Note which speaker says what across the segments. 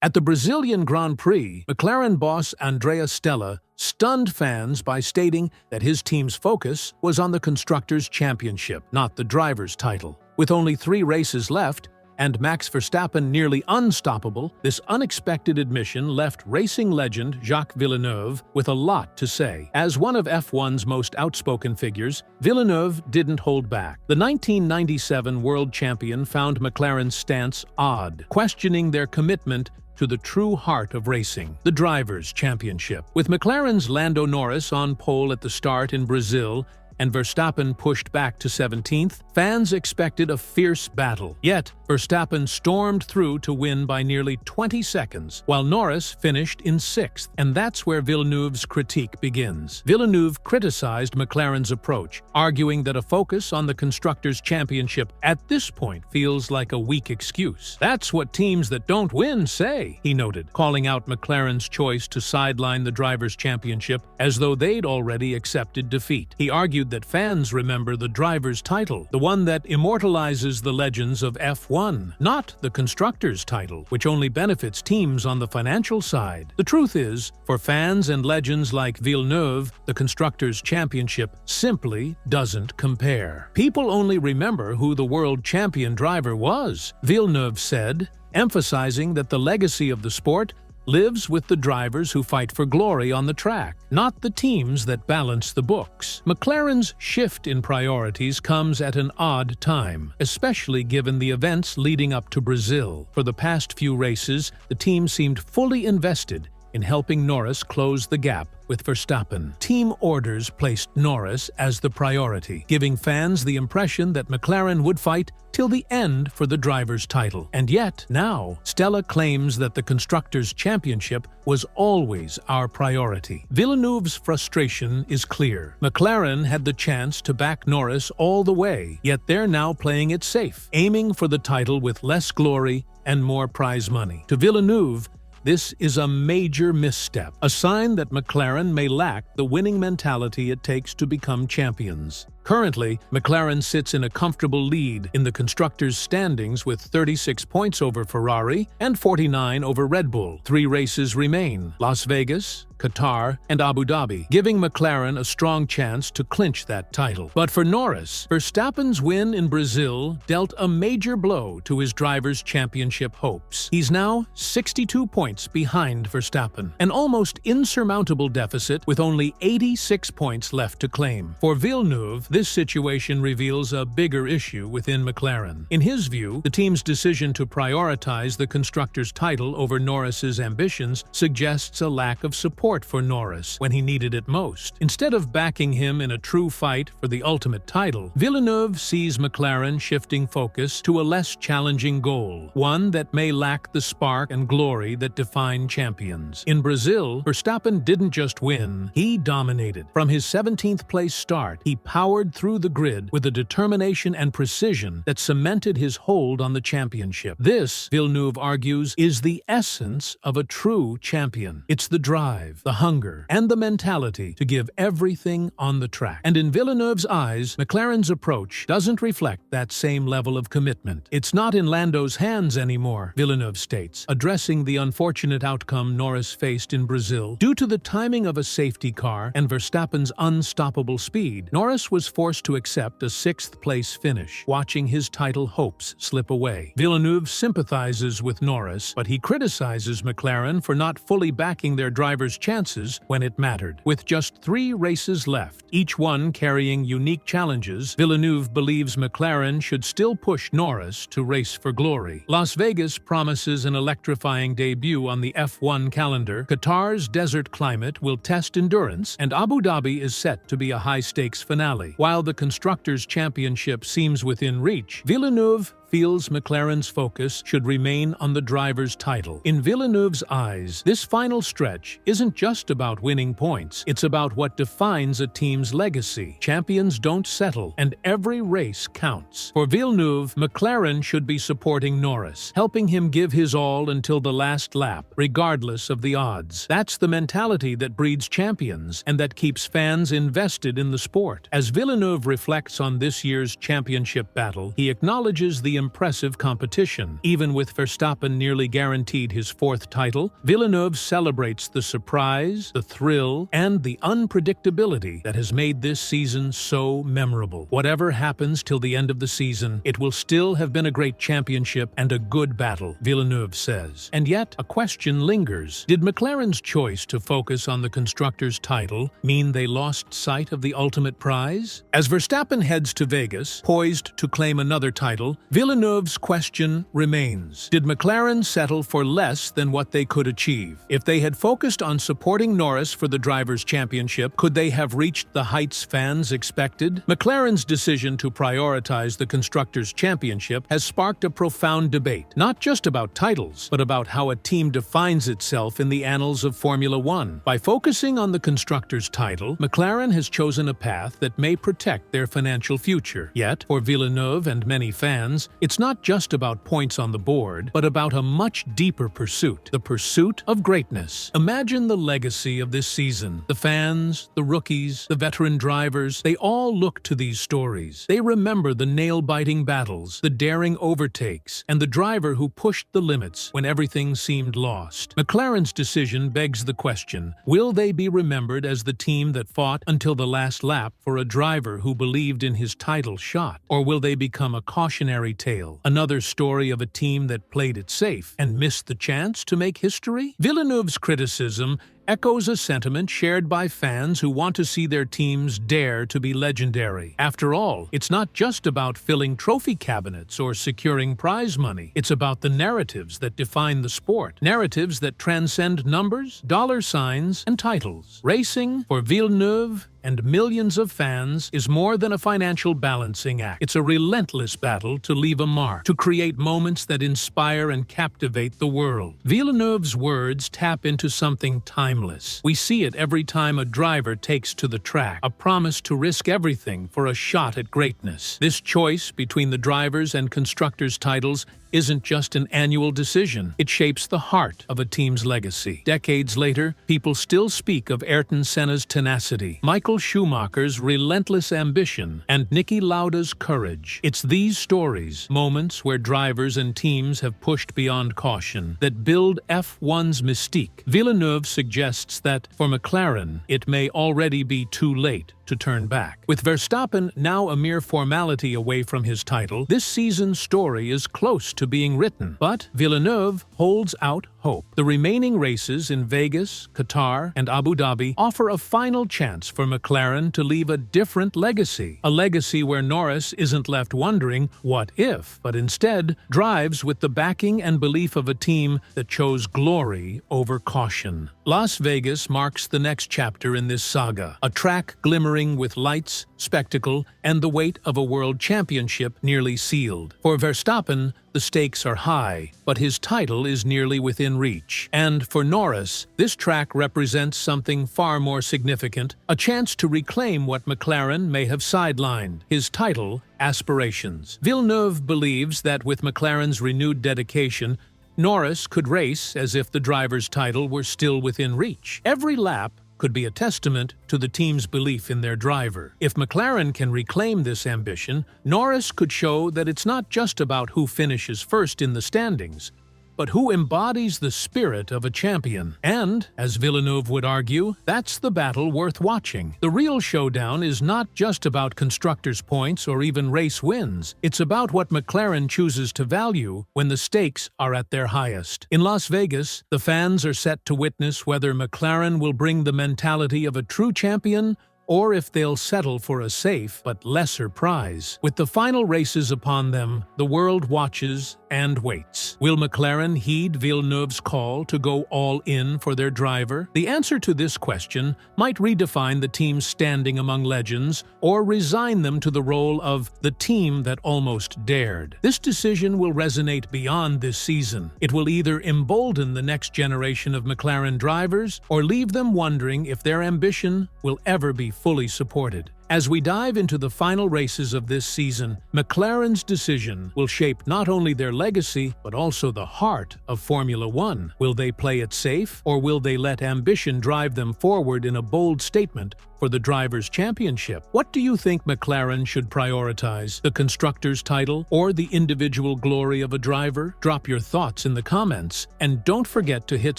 Speaker 1: At the Brazilian Grand Prix, McLaren boss Andrea Stella stunned fans by stating that his team's focus was on the Constructors' Championship, not the Drivers' title. With only 3 races left, and Max Verstappen nearly unstoppable, this unexpected admission left racing legend Jacques Villeneuve with a lot to say. As one of F1's most outspoken figures, Villeneuve didn't hold back. The 1997 world champion found McLaren's stance odd, questioning their commitment to the true heart of racing, the Drivers' Championship. With McLaren's Lando Norris on pole at the start in Brazil, and Verstappen pushed back to 17th, fans expected a fierce battle. Yet, Verstappen stormed through to win by nearly 20 seconds, while Norris finished in 6th. And that's where Villeneuve's critique begins. Villeneuve criticized McLaren's approach, arguing that a focus on the Constructors' Championship at this point feels like a weak excuse. That's what teams that don't win say, he noted, calling out McLaren's choice to sideline the Drivers' Championship as though they'd already accepted defeat. He argued that fans remember the driver's title, the one that immortalizes the legends of F1, not the constructor's title, which only benefits teams on the financial side. The truth is, for fans and legends like Villeneuve, the Constructors' Championship simply doesn't compare. People only remember who the world champion driver was, Villeneuve said, emphasizing that the legacy of the sport lives with the drivers who fight for glory on the track, not the teams that balance the books. McLaren's shift in priorities comes at an odd time, especially given the events leading up to Brazil. For the past few races, the team seemed fully invested in helping Norris close the gap with Verstappen. Team orders placed Norris as the priority, giving fans the impression that McLaren would fight till the end for the driver's title. And yet, now, Stella claims that the Constructors' Championship was always our priority. Villeneuve's frustration is clear. McLaren had the chance to back Norris all the way, yet they're now playing it safe, aiming for the title with less glory and more prize money. To Villeneuve, this is a major misstep, a sign that McLaren may lack the winning mentality it takes to become champions. Currently, McLaren sits in a comfortable lead in the constructors' standings with 36 points over Ferrari and 49 over Red Bull. 3 races remain: Las Vegas, Qatar, and Abu Dhabi, giving McLaren a strong chance to clinch that title. But for Norris, Verstappen's win in Brazil dealt a major blow to his drivers' championship hopes. He's now 62 points behind Verstappen, an almost insurmountable deficit with only 86 points left to claim. For Villeneuve, this situation reveals a bigger issue within McLaren. In his view, the team's decision to prioritize the constructors' title over Norris's ambitions suggests a lack of support for Norris when he needed it most. Instead of backing him in a true fight for the ultimate title, Villeneuve sees McLaren shifting focus to a less challenging goal, one that may lack the spark and glory that define champions. In Brazil, Verstappen didn't just win, he dominated. From his 17th place start, he powered through the grid with a determination and precision that cemented his hold on the championship. This, Villeneuve argues, is the essence of a true champion. It's the drive, the hunger, and the mentality to give everything on the track. And in Villeneuve's eyes, McLaren's approach doesn't reflect that same level of commitment. It's not in Lando's hands anymore, Villeneuve states, addressing the unfortunate outcome Norris faced in Brazil. Due to the timing of a safety car and Verstappen's unstoppable speed, Norris was forced to accept a 6th-place finish, watching his title hopes slip away. Villeneuve sympathizes with Norris, but he criticizes McLaren for not fully backing their drivers' chances when it mattered. With just 3 races left, each one carrying unique challenges, Villeneuve believes McLaren should still push Norris to race for glory. Las Vegas promises an electrifying debut on the F1 calendar, Qatar's desert climate will test endurance, and Abu Dhabi is set to be a high-stakes finale. While the Constructors' Championship seems within reach, Villeneuve feels McLaren's focus should remain on the driver's title. In Villeneuve's eyes, this final stretch isn't just about winning points, it's about what defines a team's legacy. Champions don't settle, and every race counts. For Villeneuve, McLaren should be supporting Norris, helping him give his all until the last lap, regardless of the odds. That's the mentality that breeds champions, and that keeps fans invested in the sport. As Villeneuve reflects on this year's championship battle, he acknowledges the impressive competition. Even with Verstappen nearly guaranteed his fourth title, Villeneuve celebrates the surprise, the thrill, and the unpredictability that has made this season so memorable. Whatever happens till the end of the season, it will still have been a great championship and a good battle, Villeneuve says. And yet, a question lingers. Did McLaren's choice to focus on the constructors' title mean they lost sight of the ultimate prize? As Verstappen heads to Vegas, poised to claim another title, Villeneuve's question remains. Did McLaren settle for less than what they could achieve? If they had focused on supporting Norris for the Drivers' Championship, could they have reached the heights fans expected? McLaren's decision to prioritize the Constructors' Championship has sparked a profound debate, not just about titles, but about how a team defines itself in the annals of Formula One. By focusing on the Constructors' title, McLaren has chosen a path that may protect their financial future. Yet, for Villeneuve and many fans, it's not just about points on the board, but about a much deeper pursuit, the pursuit of greatness. Imagine the legacy of this season. The fans, the rookies, the veteran drivers, they all look to these stories. They remember the nail-biting battles, the daring overtakes, and the driver who pushed the limits when everything seemed lost. McLaren's decision begs the question, will they be remembered as the team that fought until the last lap for a driver who believed in his title shot? Or will they become a cautionary tale, another story of a team that played it safe and missed the chance to make history? Villeneuve's criticism echoes a sentiment shared by fans who want to see their teams dare to be legendary. After all, it's not just about filling trophy cabinets or securing prize money. It's about the narratives that define the sport. Narratives that transcend numbers, dollar signs, and titles. Racing, for Villeneuve and millions of fans, is more than a financial balancing act. It's a relentless battle to leave a mark, to create moments that inspire and captivate the world. Villeneuve's words tap into something timeless. We see it every time a driver takes to the track, a promise to risk everything for a shot at greatness. This choice between the drivers' and constructors' titles isn't just an annual decision. It shapes the heart of a team's legacy. Decades later, people still speak of Ayrton Senna's tenacity, Michael Schumacher's relentless ambition, and Niki Lauda's courage. It's these stories, moments where drivers and teams have pushed beyond caution, that build F1's mystique. Villeneuve suggests that, for McLaren, it may already be too late to turn back. With Verstappen now a mere formality away from his title, this season's story is close to being written. But Villeneuve holds out hope. The remaining races in Vegas, Qatar, and Abu Dhabi offer a final chance for McLaren to leave a different legacy. A legacy where Norris isn't left wondering, what if, but instead drives with the backing and belief of a team that chose glory over caution. Las Vegas marks the next chapter in this saga, a track glimmering with lights, spectacle, and the weight of a world championship nearly sealed. For Verstappen, the stakes are high, but his title is nearly within reach. And for Norris, this track represents something far more significant, a chance to reclaim what McLaren may have sidelined, his title aspirations. Villeneuve believes that with McLaren's renewed dedication, Norris could race as if the driver's title were still within reach. Every lap could be a testament to the team's belief in their driver. If McLaren can reclaim this ambition, Norris could show that it's not just about who finishes first in the standings, but who embodies the spirit of a champion. And, as Villeneuve would argue, that's the battle worth watching. The real showdown is not just about constructors' points or even race wins. It's about what McLaren chooses to value when the stakes are at their highest. In Las Vegas, the fans are set to witness whether McLaren will bring the mentality of a true champion or if they'll settle for a safe but lesser prize. With the final races upon them, the world watches and waits. Will McLaren heed Villeneuve's call to go all in for their driver? The answer to this question might redefine the team's standing among legends or resign them to the role of the team that almost dared. This decision will resonate beyond this season. It will either embolden the next generation of McLaren drivers or leave them wondering if their ambition will ever be fully supported. As we dive into the final races of this season, McLaren's decision will shape not only their legacy, but also the heart of Formula One. Will they play it safe, or will they let ambition drive them forward in a bold statement for the Drivers' Championship? What do you think McLaren should prioritize, the Constructors' title or the individual glory of a driver? Drop your thoughts in the comments, and don't forget to hit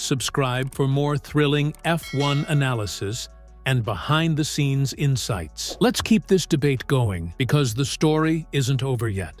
Speaker 1: subscribe for more thrilling F1 analysis and behind-the-scenes insights. Let's keep this debate going, because the story isn't over yet.